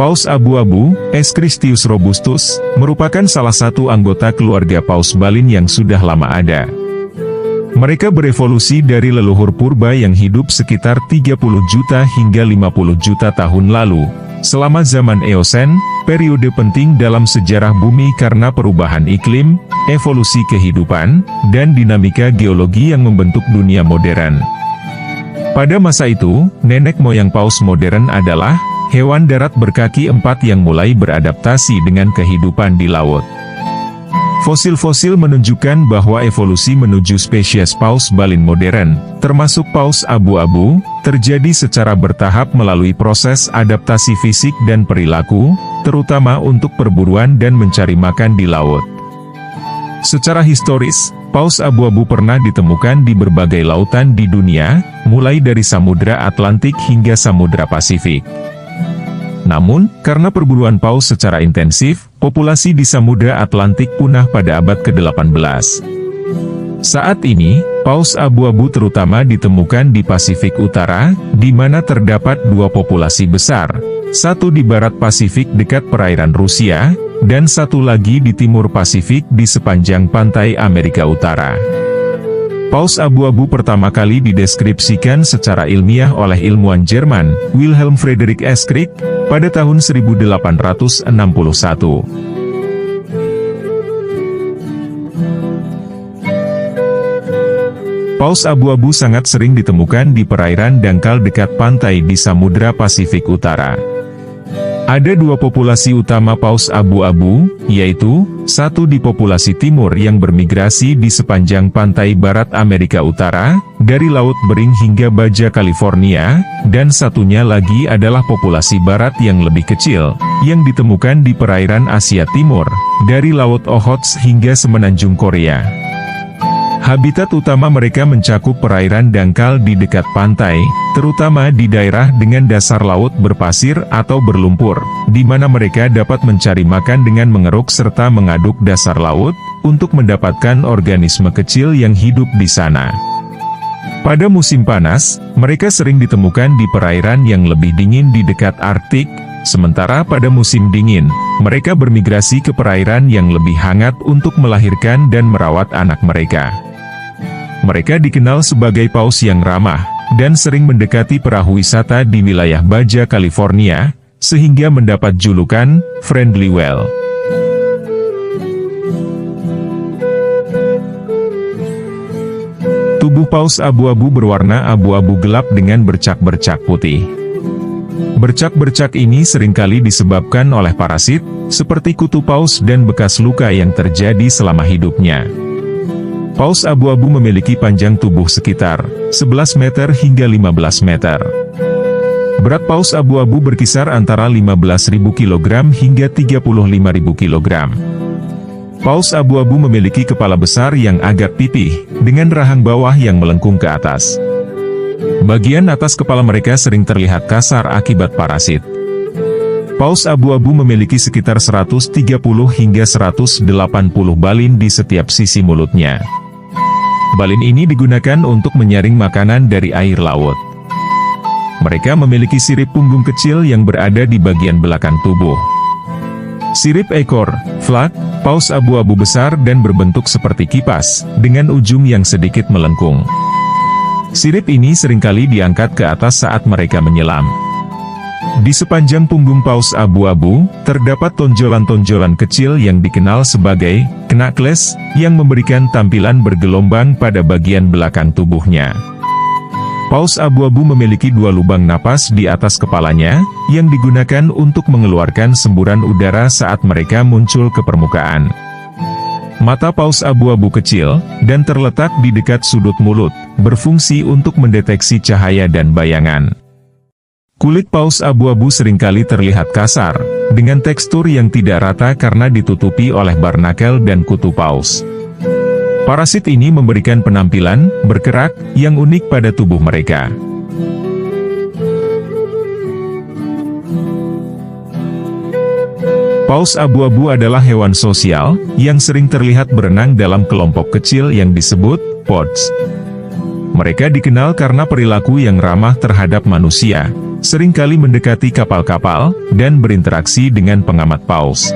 Paus abu-abu, Eschristius robustus, merupakan salah satu anggota keluarga paus balin yang sudah lama ada. Mereka berevolusi dari leluhur purba yang hidup sekitar 30 juta hingga 50 juta tahun lalu. Selama zaman Eosen, periode penting dalam sejarah bumi karena perubahan iklim, evolusi kehidupan, dan dinamika geologi yang membentuk dunia modern. Pada masa itu, nenek moyang paus modern adalah hewan darat berkaki empat yang mulai beradaptasi dengan kehidupan di laut. Fosil-fosil menunjukkan bahwa evolusi menuju spesies paus balin modern, termasuk paus abu-abu, terjadi secara bertahap melalui proses adaptasi fisik dan perilaku, terutama untuk perburuan dan mencari makan di laut. Secara historis, paus abu-abu pernah ditemukan di berbagai lautan di dunia, mulai dari Samudra Atlantik hingga Samudra Pasifik. Namun, karena perburuan paus secara intensif, populasi di Samudra Atlantik punah pada abad ke-18. Saat ini, paus abu-abu terutama ditemukan di Pasifik Utara, di mana terdapat dua populasi besar, satu di barat Pasifik dekat perairan Rusia, dan satu lagi di timur Pasifik di sepanjang pantai Amerika Utara. Paus abu-abu pertama kali dideskripsikan secara ilmiah oleh ilmuwan Jerman, Wilhelm Friedrich Eschrick, pada tahun 1861. Paus abu-abu sangat sering ditemukan di perairan dangkal dekat pantai di Samudra Pasifik Utara. Ada dua populasi utama paus abu-abu, yaitu, satu di populasi timur yang bermigrasi di sepanjang pantai barat Amerika Utara, dari Laut Bering hingga Baja California, dan satunya lagi adalah populasi barat yang lebih kecil, yang ditemukan di perairan Asia Timur, dari Laut Okhotsk hingga Semenanjung Korea. Habitat utama mereka mencakup perairan dangkal di dekat pantai, terutama di daerah dengan dasar laut berpasir atau berlumpur, di mana mereka dapat mencari makan dengan mengeruk serta mengaduk dasar laut, untuk mendapatkan organisme kecil yang hidup di sana. Pada musim panas, mereka sering ditemukan di perairan yang lebih dingin di dekat Arktik, sementara pada musim dingin, mereka bermigrasi ke perairan yang lebih hangat untuk melahirkan dan merawat anak mereka. Mereka dikenal sebagai paus yang ramah, dan sering mendekati perahu wisata di wilayah Baja California, sehingga mendapat julukan, Friendly Whale. Tubuh paus abu-abu berwarna abu-abu gelap dengan bercak-bercak putih. Bercak-bercak ini seringkali disebabkan oleh parasit, seperti kutu paus dan bekas luka yang terjadi selama hidupnya. Paus abu-abu memiliki panjang tubuh sekitar 11 meter hingga 15 meter. Berat paus abu-abu berkisar antara 15.000 kg hingga 35.000 kg. Paus abu-abu memiliki kepala besar yang agak pipih, dengan rahang bawah yang melengkung ke atas. Bagian atas kepala mereka sering terlihat kasar akibat parasit. Paus abu-abu memiliki sekitar 130 hingga 180 balin di setiap sisi mulutnya. Balin ini digunakan untuk menyaring makanan dari air laut. Mereka memiliki sirip punggung kecil yang berada di bagian belakang tubuh. Sirip ekor, flak, paus abu-abu besar dan berbentuk seperti kipas, dengan ujung yang sedikit melengkung. Sirip ini seringkali diangkat ke atas saat mereka menyelam. Di sepanjang punggung paus abu-abu, terdapat tonjolan-tonjolan kecil yang dikenal sebagai knuckles, yang memberikan tampilan bergelombang pada bagian belakang tubuhnya. Paus abu-abu memiliki dua lubang napas di atas kepalanya, yang digunakan untuk mengeluarkan semburan udara saat mereka muncul ke permukaan. Mata paus abu-abu kecil, dan terletak di dekat sudut mulut, berfungsi untuk mendeteksi cahaya dan bayangan. Kulit paus abu-abu seringkali terlihat kasar, dengan tekstur yang tidak rata karena ditutupi oleh barnakel dan kutu paus. Parasit ini memberikan penampilan berkerak yang unik pada tubuh mereka. Paus abu-abu adalah hewan sosial, yang sering terlihat berenang dalam kelompok kecil yang disebut pods. Mereka dikenal karena perilaku yang ramah terhadap manusia, seringkali mendekati kapal-kapal, dan berinteraksi dengan pengamat paus.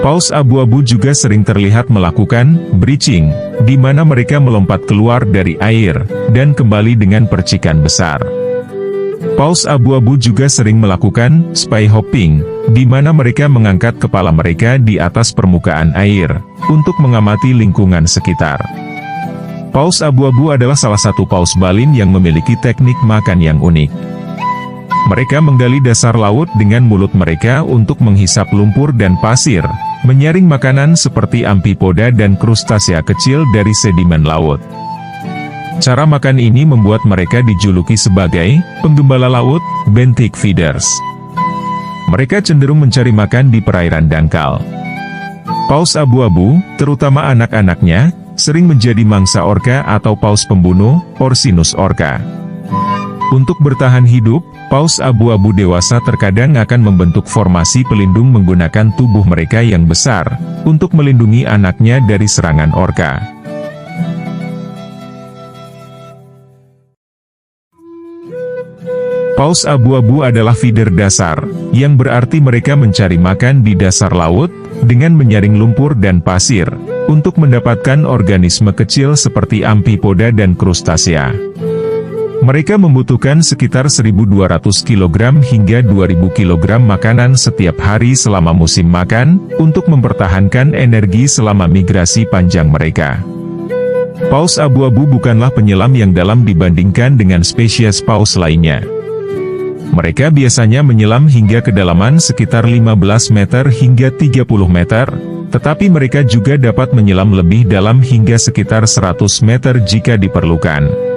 Paus abu-abu juga sering terlihat melakukan breaching, di mana mereka melompat keluar dari air, dan kembali dengan percikan besar. Paus abu-abu juga sering melakukan spy hopping, di mana mereka mengangkat kepala mereka di atas permukaan air, untuk mengamati lingkungan sekitar. Paus abu-abu adalah salah satu paus balin yang memiliki teknik makan yang unik. Mereka menggali dasar laut dengan mulut mereka untuk menghisap lumpur dan pasir, menyaring makanan seperti amfipoda dan krustasea kecil dari sedimen laut. Cara makan ini membuat mereka dijuluki sebagai penggembala laut, benthic feeders. Mereka cenderung mencari makan di perairan dangkal. Paus abu-abu, terutama anak-anaknya, sering menjadi mangsa orka atau paus pembunuh, Orcinus orca. Untuk bertahan hidup, paus abu-abu dewasa terkadang akan membentuk formasi pelindung menggunakan tubuh mereka yang besar, untuk melindungi anaknya dari serangan orka. Paus abu-abu adalah feeder dasar, yang berarti mereka mencari makan di dasar laut, dengan menyaring lumpur dan pasir, untuk mendapatkan organisme kecil seperti amfipoda dan krustasea. Mereka membutuhkan sekitar 1.200 kg hingga 2.000 kg makanan setiap hari selama musim makan, untuk mempertahankan energi selama migrasi panjang mereka. Paus abu-abu bukanlah penyelam yang dalam dibandingkan dengan spesies paus lainnya. Mereka biasanya menyelam hingga kedalaman sekitar 15 meter hingga 30 meter, tetapi mereka juga dapat menyelam lebih dalam hingga sekitar 100 meter jika diperlukan.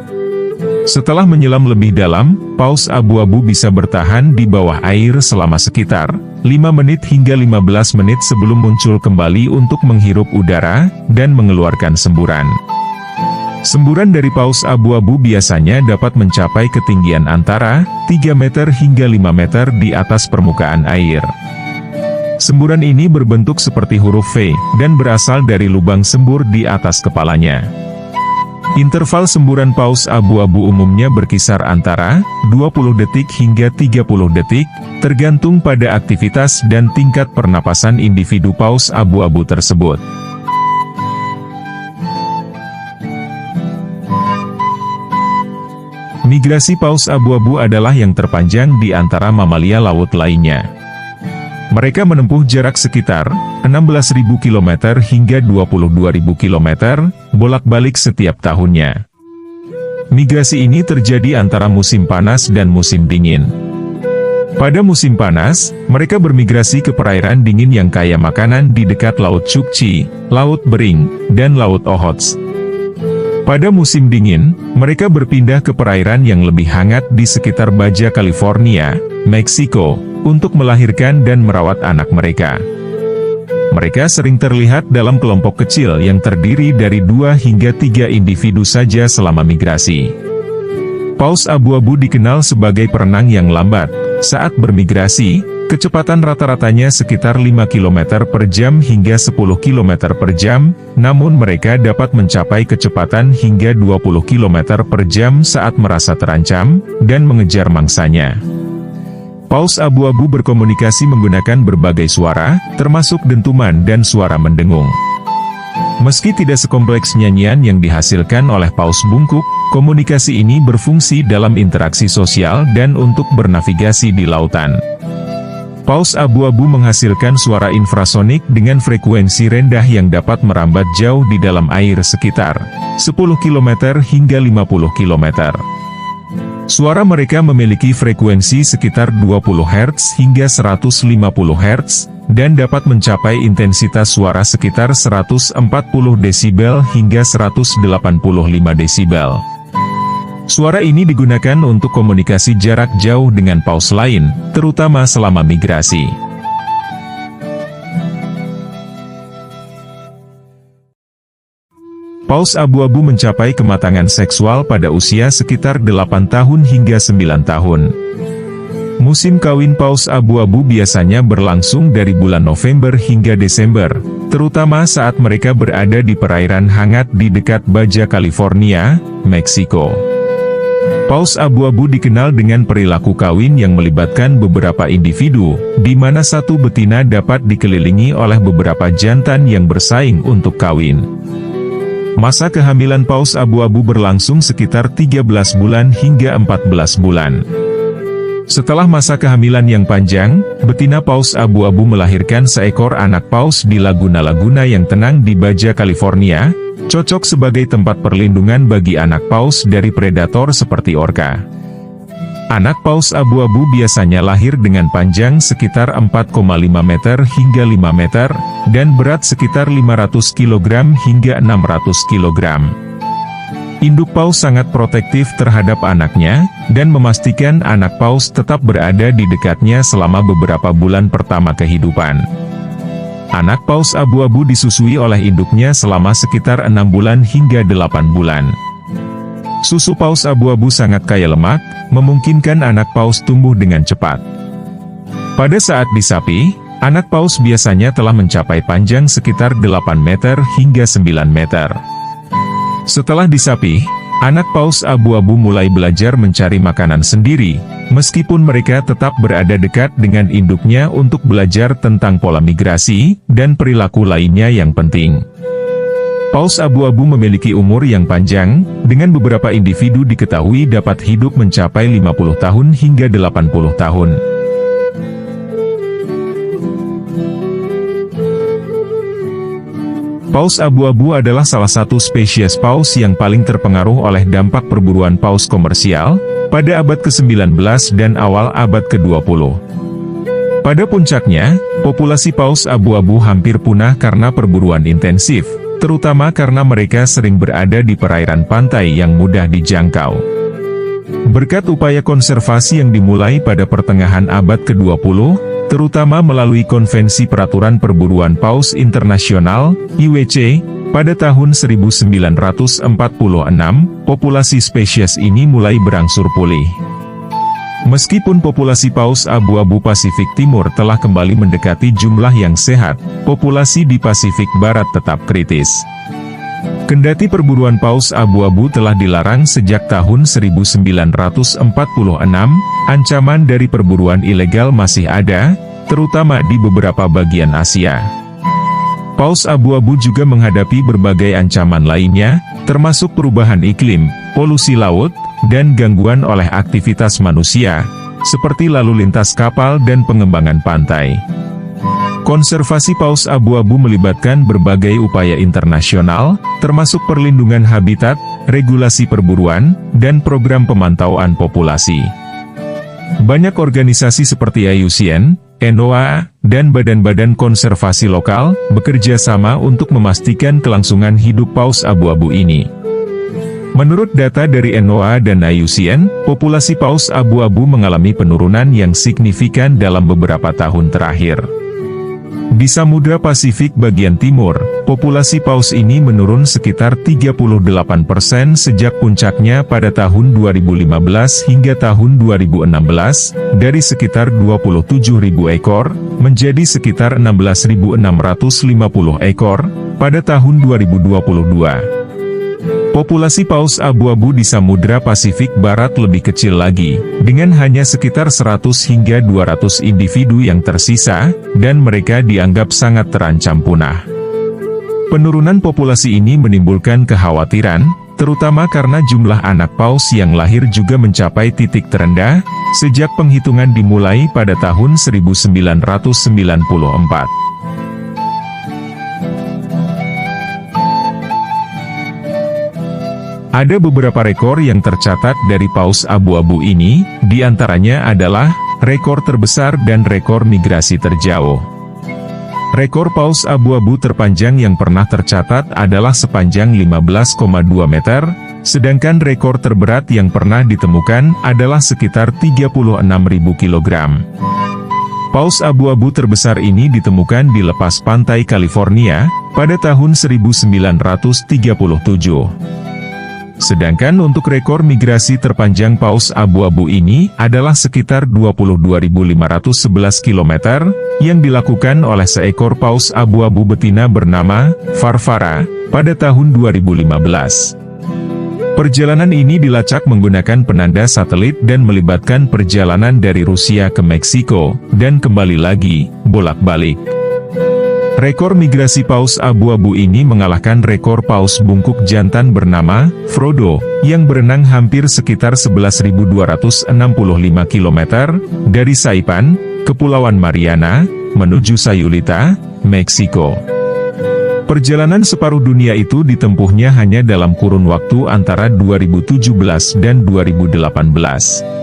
Setelah menyelam lebih dalam, paus abu-abu bisa bertahan di bawah air selama sekitar 5 menit hingga 15 menit sebelum muncul kembali untuk menghirup udara, dan mengeluarkan semburan. Semburan dari paus abu-abu biasanya dapat mencapai ketinggian antara 3 meter hingga 5 meter di atas permukaan air. Semburan ini berbentuk seperti huruf V, dan berasal dari lubang sembur di atas kepalanya. Interval semburan paus abu-abu umumnya berkisar antara 20 detik hingga 30 detik, tergantung pada aktivitas dan tingkat pernapasan individu paus abu-abu tersebut. Migrasi paus abu-abu adalah yang terpanjang di antara mamalia laut lainnya. Mereka menempuh jarak sekitar 16.000 km hingga 22.000 km, bolak-balik setiap tahunnya. Migrasi ini terjadi antara musim panas dan musim dingin. Pada musim panas, mereka bermigrasi ke perairan dingin yang kaya makanan di dekat Laut Chukchi, Laut Bering, dan Laut Okhotsk. Pada musim dingin, mereka berpindah ke perairan yang lebih hangat di sekitar Baja California, Meksiko, untuk melahirkan dan merawat anak mereka. Mereka sering terlihat dalam kelompok kecil yang terdiri dari 2 hingga 3 individu saja selama migrasi. Paus abu-abu dikenal sebagai perenang yang lambat. Saat bermigrasi, kecepatan rata-ratanya sekitar 5 km per jam hingga 10 km per jam, namun mereka dapat mencapai kecepatan hingga 20 km per jam saat merasa terancam, dan mengejar mangsanya. Paus abu-abu berkomunikasi menggunakan berbagai suara, termasuk dentuman dan suara mendengung. Meski tidak sekompleks nyanyian yang dihasilkan oleh paus bungkuk, komunikasi ini berfungsi dalam interaksi sosial dan untuk bernavigasi di lautan. Paus abu-abu menghasilkan suara infrasonik dengan frekuensi rendah yang dapat merambat jauh di dalam air sekitar 10 km hingga 50 km. Suara mereka memiliki frekuensi sekitar 20 Hz hingga 150 Hz, dan dapat mencapai intensitas suara sekitar 140 desibel hingga 185 desibel. Suara ini digunakan untuk komunikasi jarak jauh dengan paus lain, terutama selama migrasi. Paus abu-abu mencapai kematangan seksual pada usia sekitar 8 tahun hingga 9 tahun. Musim kawin paus abu-abu biasanya berlangsung dari bulan November hingga Desember, terutama saat mereka berada di perairan hangat di dekat Baja California, Meksiko. Paus abu-abu dikenal dengan perilaku kawin yang melibatkan beberapa individu, di mana satu betina dapat dikelilingi oleh beberapa jantan yang bersaing untuk kawin. Masa kehamilan paus abu-abu berlangsung sekitar 13 bulan hingga 14 bulan. Setelah masa kehamilan yang panjang, betina paus abu-abu melahirkan seekor anak paus di laguna-laguna yang tenang di Baja California, cocok sebagai tempat perlindungan bagi anak paus dari predator seperti orca. Anak paus abu-abu biasanya lahir dengan panjang sekitar 4,5 meter hingga 5 meter, dan berat sekitar 500 kg hingga 600 kg. Induk paus sangat protektif terhadap anaknya, dan memastikan anak paus tetap berada di dekatnya selama beberapa bulan pertama kehidupan. Anak paus abu-abu disusui oleh induknya selama sekitar 6 bulan hingga 8 bulan. Susu paus abu-abu sangat kaya lemak, memungkinkan anak paus tumbuh dengan cepat. Pada saat disapi, anak paus biasanya telah mencapai panjang sekitar 8 meter hingga 9 meter. Setelah disapi, anak paus abu-abu mulai belajar mencari makanan sendiri, meskipun mereka tetap berada dekat dengan induknya untuk belajar tentang pola migrasi, dan perilaku lainnya yang penting. Paus abu-abu memiliki umur yang panjang, dengan beberapa individu diketahui dapat hidup mencapai 50 tahun hingga 80 tahun. Paus abu-abu adalah salah satu spesies paus yang paling terpengaruh oleh dampak perburuan paus komersial, pada abad ke-19 dan awal abad ke-20. Pada puncaknya, populasi paus abu-abu hampir punah karena perburuan intensif, terutama karena mereka sering berada di perairan pantai yang mudah dijangkau. Berkat upaya konservasi yang dimulai pada pertengahan abad ke-20, terutama melalui Konvensi Peraturan Perburuan Paus Internasional, IWC, pada tahun 1946, populasi spesies ini mulai berangsur pulih. Meskipun populasi paus abu-abu Pasifik Timur telah kembali mendekati jumlah yang sehat, populasi di Pasifik Barat tetap kritis. Kendati perburuan paus abu-abu telah dilarang sejak tahun 1946, ancaman dari perburuan ilegal masih ada, terutama di beberapa bagian Asia. Paus abu-abu juga menghadapi berbagai ancaman lainnya, termasuk perubahan iklim, polusi laut, dan gangguan oleh aktivitas manusia, seperti lalu lintas kapal dan pengembangan pantai. Konservasi paus abu-abu melibatkan berbagai upaya internasional, termasuk perlindungan habitat, regulasi perburuan, dan program pemantauan populasi. Banyak organisasi seperti IUCN, NOAA, dan badan-badan konservasi lokal, bekerja sama untuk memastikan kelangsungan hidup paus abu-abu ini. Menurut data dari NOAA dan IUCN, populasi paus abu-abu mengalami penurunan yang signifikan dalam beberapa tahun terakhir. Di Samudra Pasifik bagian timur, populasi paus ini menurun sekitar 38% sejak puncaknya pada tahun 2015 hingga tahun 2016, dari sekitar 27.000 ekor, menjadi sekitar 16.650 ekor, pada tahun 2022. Populasi paus abu-abu di Samudra Pasifik Barat lebih kecil lagi, dengan hanya sekitar 100 hingga 200 individu yang tersisa, dan mereka dianggap sangat terancam punah. Penurunan populasi ini menimbulkan kekhawatiran, terutama karena jumlah anak paus yang lahir juga mencapai titik terendah, sejak penghitungan dimulai pada tahun 1994. Ada beberapa rekor yang tercatat dari paus abu-abu ini, diantaranya adalah rekor terbesar dan rekor migrasi terjauh. Rekor paus abu-abu terpanjang yang pernah tercatat adalah sepanjang 15,2 meter, sedangkan rekor terberat yang pernah ditemukan adalah sekitar 36.000 kg. Paus abu-abu terbesar ini ditemukan di lepas pantai California, pada tahun 1937. Sedangkan untuk rekor migrasi terpanjang paus abu-abu ini adalah sekitar 22.511 km, yang dilakukan oleh seekor paus abu-abu betina bernama Farfara, pada tahun 2015. Perjalanan ini dilacak menggunakan penanda satelit dan melibatkan perjalanan dari Rusia ke Meksiko, dan kembali lagi, bolak-balik. Rekor migrasi paus abu-abu ini mengalahkan rekor paus bungkuk jantan bernama Frodo, yang berenang hampir sekitar 11.265 km, dari Saipan, Kepulauan Mariana, menuju Sayulita, Meksiko. Perjalanan separuh dunia itu ditempuhnya hanya dalam kurun waktu antara 2017 dan 2018.